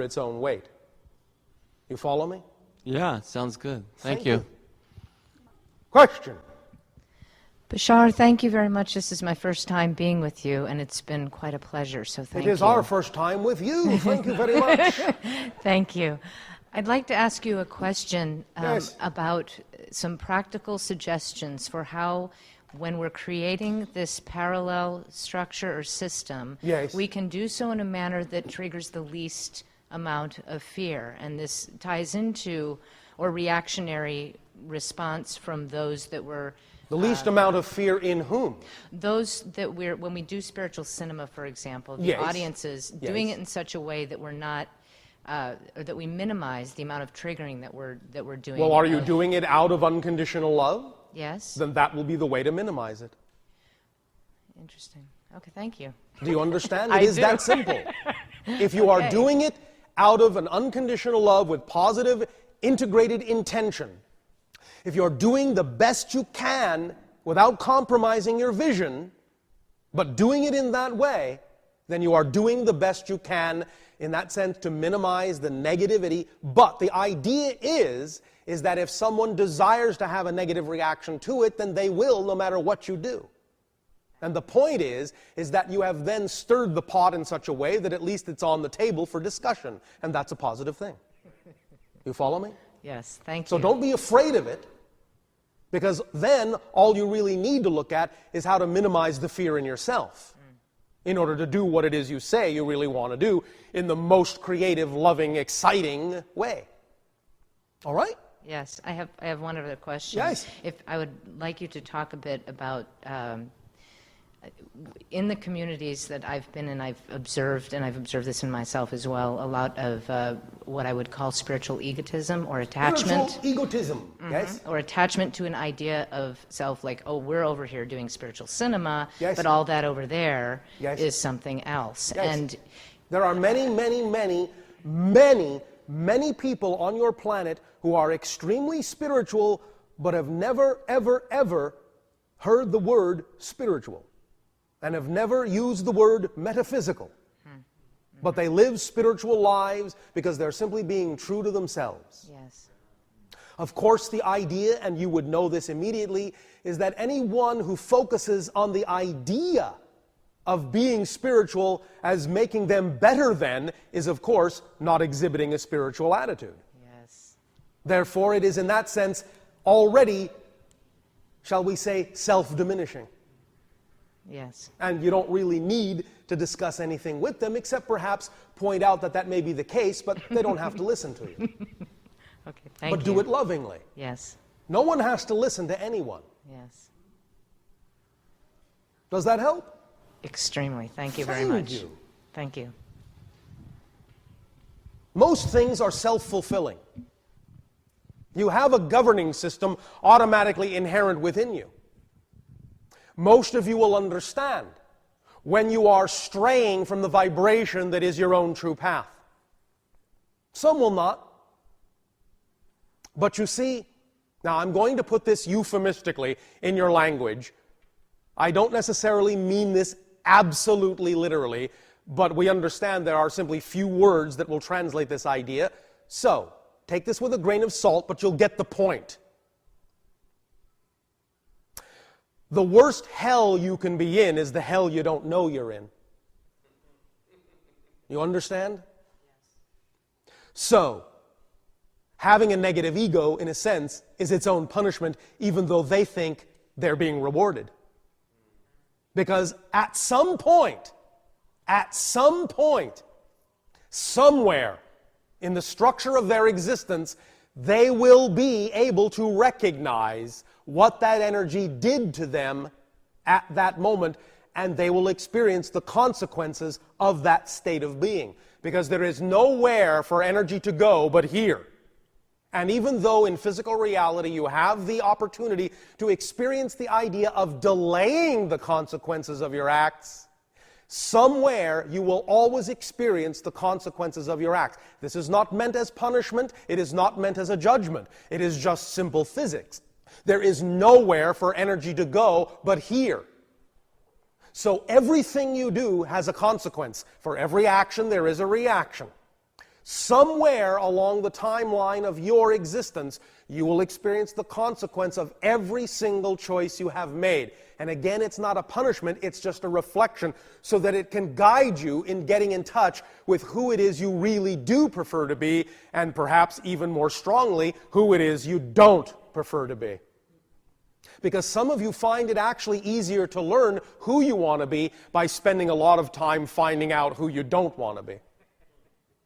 its own weight. You follow me? Yeah, sounds good. Thank you. Question. Bashar, thank you very much. This is my first time being with you, and it's been quite a pleasure, so thank you. It is our first time with you. Thank you very much. Thank you. I'd like to ask you a question Yes. about some practical suggestions for how, when we're creating this parallel structure or system, Yes. we can do so in a manner that triggers the least amount of fear. And this ties into, or reactionary response from those that were The least amount of fear in whom? those that when we do spiritual cinema, for example, the Yes. audiences doing Yes. it in such a way that we're not, or that we minimize the amount of triggering that we're doing. Well, are you doing it out of unconditional love? Yes. Then that will be the way to minimize it. Interesting. Okay, thank you. Do you understand? I It is do. that simple. If you are Okay. doing it out of an unconditional love with positive, integrated intention, if you're doing the best you can without compromising your vision, but doing it in that way, then you are doing the best you can in that sense to minimize the negativity. But the idea is that if someone desires to have a negative reaction to it, then they will, no matter what you do. And the point is that you have then stirred the pot in such a way that at least it's on the table for discussion. And that's a positive thing. You follow me? Yes, thank So you. don't be afraid of it, because then all you really need to look at is how to minimize the fear in yourself in order to do what it is you say you really want to do in the most creative, loving, exciting way. All right? Yes, I have one other question. Yes. If I would like you to talk a bit about in the communities that I've been in, I've observed, and I've observed this in myself as well, a lot of what I would call spiritual egotism or attachment. Spiritual egotism, yes? Or attachment to an idea of self, like, oh, we're over here doing spiritual cinema, Yes. but all that over there Yes. is something else. Yes. And There are many people on your planet who are extremely spiritual but have never, ever, ever heard the word spiritual and have never used the word metaphysical. But they live spiritual lives because they're simply being true to themselves. yes, Of course, the idea, and you would know this immediately, is that anyone who focuses on the idea of being spiritual as making them better than is, of course, not exhibiting a spiritual attitude. yes, Therefore, it is in that sense already, shall we say, self-diminishing. yes. And you don't really need to discuss anything with them except perhaps point out that that may be the case, but they don't have to listen to you. Okay, thank you. But do it lovingly. Yes, No one has to listen to anyone. yes. Does that help? Extremely. Thank you very Thank much. you. Thank you. Most things are self-fulfilling. You have a governing system automatically inherent within you. Most of you will understand when you are straying from the vibration that is your own true path. Some will not. But you see, now I'm going to put this euphemistically in your language. I don't necessarily mean this absolutely literally, but we understand there are simply few words that will translate this idea. So, take this with a grain of salt, but you'll get the point. The worst hell you can be in is the hell you don't know you're in. You understand? So, having a negative ego, in a sense, is its own punishment, even though they think they're being rewarded. Because at some point, somewhere in the structure of their existence, they will be able to recognize what that energy did to them at that moment, and they will experience the consequences of that state of being. Because there is nowhere for energy to go but here. And even though in physical reality you have the opportunity to experience the idea of delaying the consequences of your acts, somewhere you will always experience the consequences of your acts. This is not meant as punishment. It is not meant as a judgment. It is just simple physics. There is nowhere for energy to go but here. So everything you do has a consequence. For every action there is a reaction. Somewhere along the timeline of your existence, you will experience the consequence of every single choice you have made. And again, it's not a punishment, it's just a reflection so that it can guide you in getting in touch with who it is you really do prefer to be, and perhaps even more strongly, who it is you don't prefer to be. Because some of you find it actually easier to learn who you want to be by spending a lot of time finding out who you don't want to be.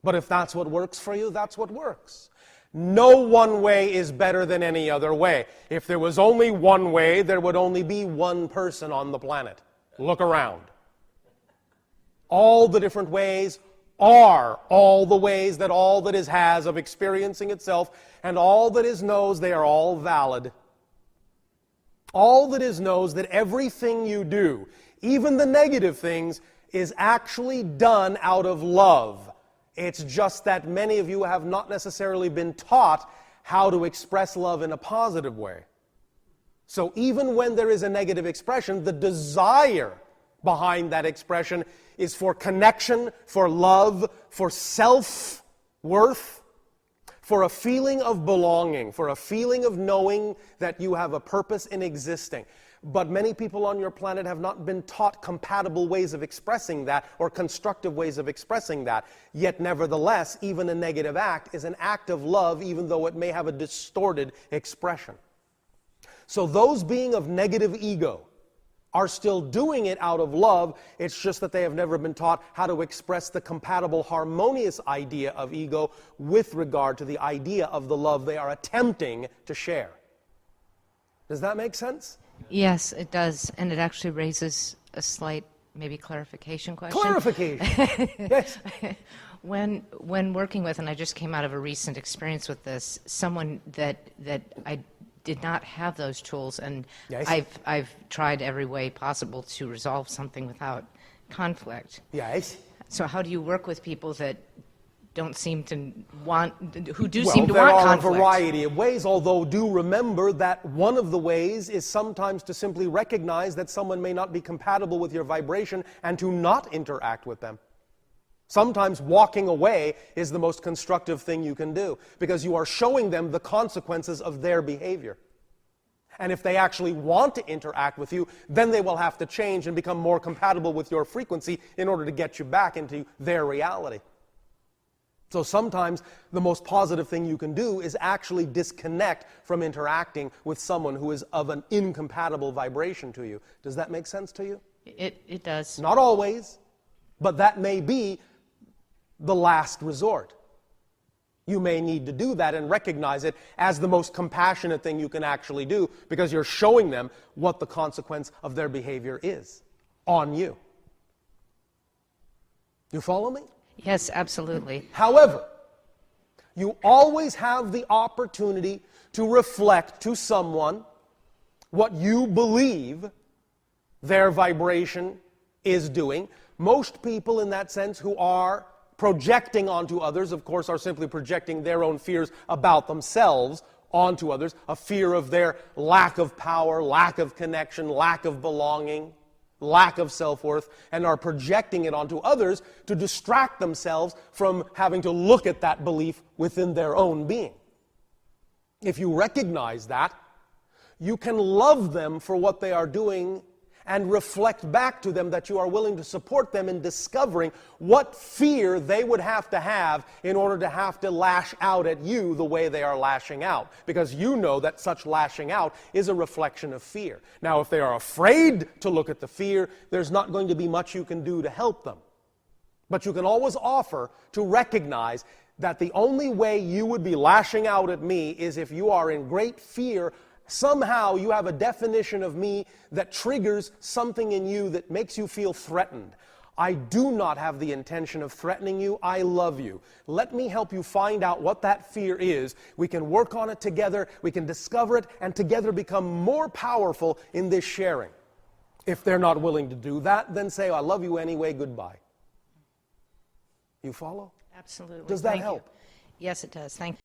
But if that's what works for you, that's what works. No one way is better than any other way. If there was only one way, there would only be one person on the planet. Look around. All the different ways are all the ways that all that is has of experiencing itself, and all that is knows they are all valid. All that is knows that everything you do, even the negative things, is actually done out of love. It's just that many of you have not necessarily been taught how to express love in a positive way. So even when there is a negative expression, the desire behind that expression is for connection, for love, for self-worth, for a feeling of belonging, for a feeling of knowing that you have a purpose in existing. But many people on your planet have not been taught compatible ways of expressing that or constructive ways of expressing that. Yet nevertheless, even a negative act is an act of love, even though it may have a distorted expression. So those being of negative ego are still doing it out of love. It's just that they have never been taught how to express the compatible, harmonious idea of ego with regard to the idea of the love they are attempting to share. Does that make sense? Yes, it does, and it actually raises a slight, maybe clarification question. Clarification! Yes. When working with, and I just came out of a recent experience with this, someone that I did not have those tools, and yes. I've tried every way possible to resolve something without conflict. Yes. So how do you work with people that don't seem to want, who do seem to want conflict? Well, there are a variety of ways, although do remember that one of the ways is sometimes to simply recognize that someone may not be compatible with your vibration and to not interact with them. Sometimes walking away is the most constructive thing you can do, because you are showing them the consequences of their behavior. And if they actually want to interact with you, then they will have to change and become more compatible with your frequency in order to get you back into their reality. So sometimes the most positive thing you can do is actually disconnect from interacting with someone who is of an incompatible vibration to you. Does that make sense to you? It does. Not always, but that may be the last resort. You may need to do that and recognize it as the most compassionate thing you can actually do, because you're showing them what the consequence of their behavior is on you. You follow me? Yes, absolutely. However, you always have the opportunity to reflect to someone what you believe their vibration is doing. Most people in that sense who are projecting onto others, of course, are simply projecting their own fears about themselves onto others, a fear of their lack of power, lack of connection, lack of belonging, lack of self-worth, and are projecting it onto others to distract themselves from having to look at that belief within their own being. If you recognize that, you can love them for what they are doing and reflect back to them that you are willing to support them in discovering what fear they would have to have in order to have to lash out at you the way they are lashing out. Because you know that such lashing out is a reflection of fear. Now, if they are afraid to look at the fear, there's not going to be much you can do to help them. But you can always offer to recognize that the only way you would be lashing out at me is if you are in great fear. Somehow you have a definition of me that triggers something in you that makes you feel threatened. I do not have the intention of threatening you. I love you. Let me help you find out what that fear is. We can work on it together. We can discover it and together become more powerful in this sharing. If they're not willing to do that, then say, I love you anyway, goodbye. You follow? Absolutely. Does that Thank you. help? Yes, it does. Thank you.